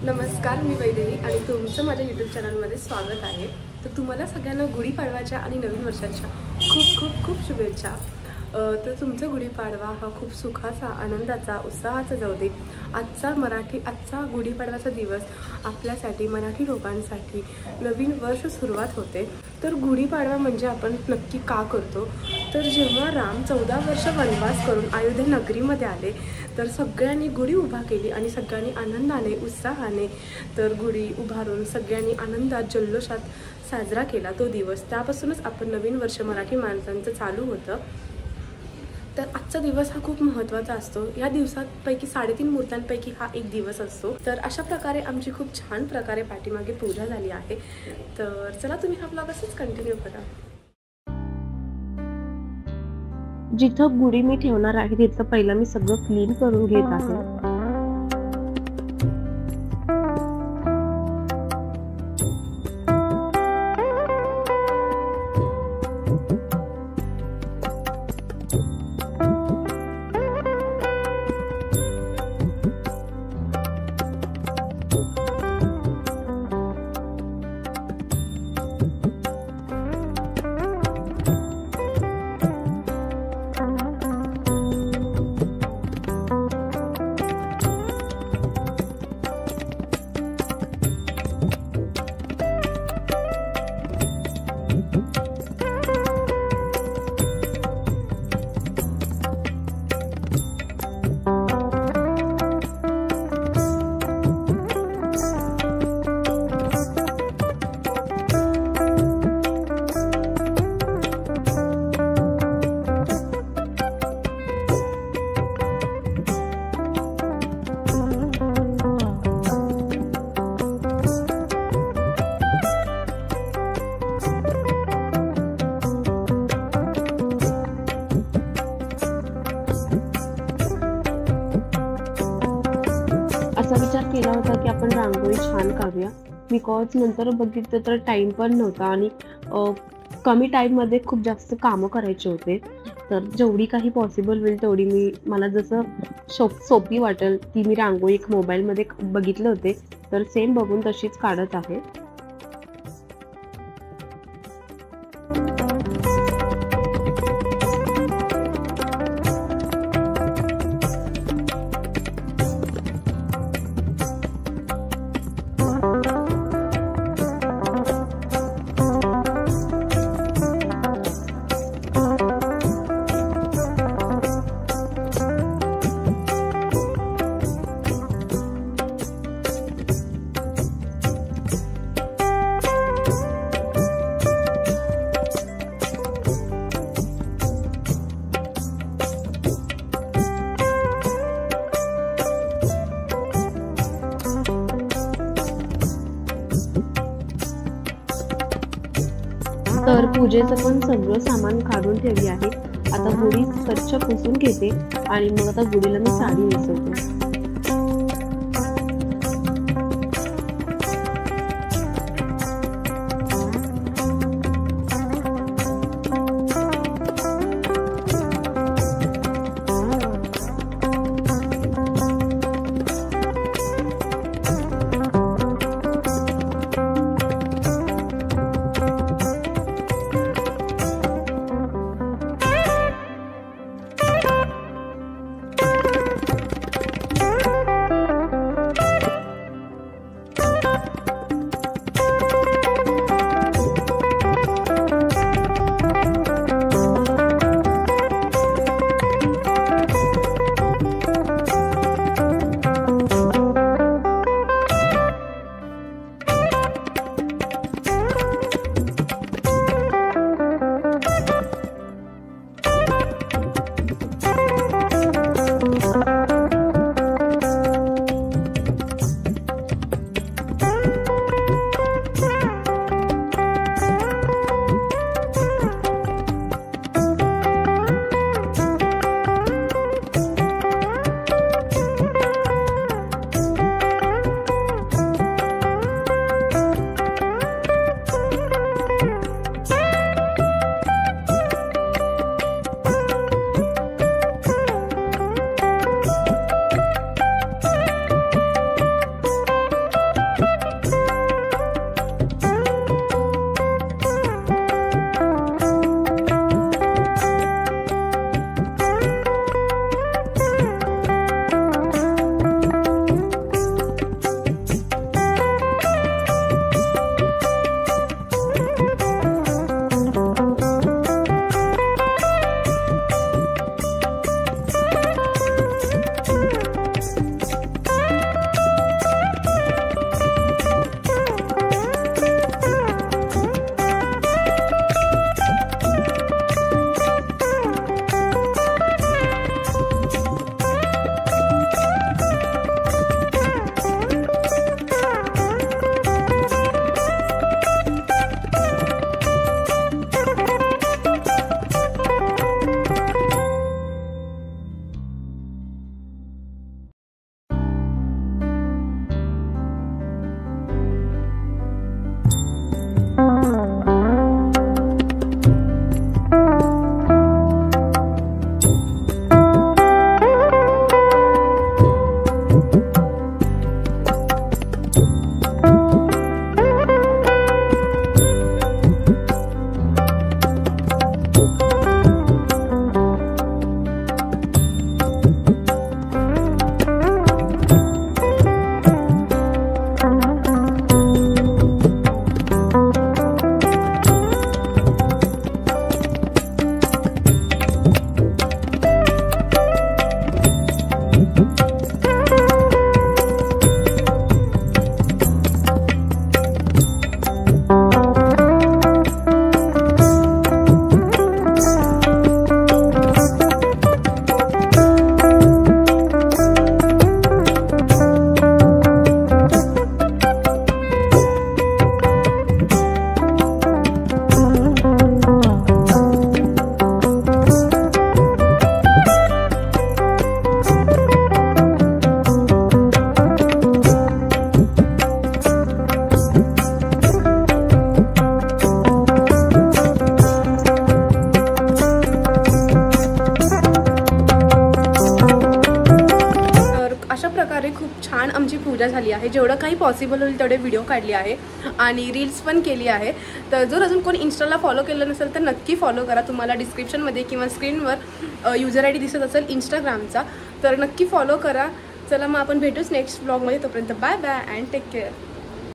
नमस्कार, मी वैदेही आणि तुमचं माझ्या यूट्यूब चॅनलमध्ये स्वागत आहे। तर तुम्हाला सगळ्यांना गुढीपाडवाच्या आणि नवीन वर्षाच्या खूप खूप खूप शुभेच्छा। तर तुमचा गुढीपाडवा हा खूप सुखाचा, आनंदाचा, उत्साहाचा जाऊ दे। आजचा गुढीपाडवाचा दिवस आपल्यासाठी, मराठी लोकांसाठी नवीन वर्ष सुरुवात होते। तर गुढीपाडवा म्हणजे आपण नक्की का करतो? तर जेव्हा राम 14 वर्ष वनवास करून अयोध्या नगरीमध्ये आले, तर सगळ्यांनी गुढी उभा केली आणि सगळ्यांनी आनंदाने, उत्साहाने तर गुढी उभारून सगळ्यांनी आनंदात, जल्लोषात साजरा केला तो दिवस। त्यापासूनच आपण नवीन वर्ष मराठी माणसांचं चालू होतं। तर आजचा दिवस हा खूप महत्त्वाचा असतो। या दिवसांपैकी 3.5 मुहूर्तांपैकी हा एक दिवस असतो। तर अशा प्रकारे आमची खूप छान प्रकारे पाठीमागे पूजा झाली आहे। तर चला तुम्ही हा ब्लॉग असंच कंटिन्यू करा। जिथं गुढी मी ठेवणार आहे तिथं पहिला मी सगळं क्लीन करून घेत आहे। असा विचार केला होता की आपण रांगोळी छान काढूया, बिकॉज नंतर बघितलं तर टाइम पण नव्हता आणि कमी टाईममध्ये खूप जास्त कामं करायचे होते। तर जेवढी काही पॉसिबल होईल तेवढी मला जसं सोपी वाटेल ती मी रांगोळी एक मोबाईलमध्ये बघितले होते, तर सेम बघून तशीच काढत आहे। तर पूजेचं पण सगळं सामान काढून ठेवली आहे। आता गुढी स्वच्छ पुसून घेते आणि मग आता गुढीला मी साडी नेसवते। मजा झाली आहे. जेवढं काही पॉसिबल होईल तेवढे व्हिडिओ काढले आहे आणि रील्स पण केली आहे. तर जर अजून कोणी इन्स्टाला फॉलो केलं नसेल तर नक्की फॉलो करा. तुम्हाला डिस्क्रिप्शनमध्ये किंवा स्क्रीनवर युजर ID दिसत असेल इंस्टाग्रामचा, तर नक्की फॉलो करा. चला मग आपण भेटूच नेक्स्ट ब्लॉगमध्ये. तोपर्यंत bye bye and take care.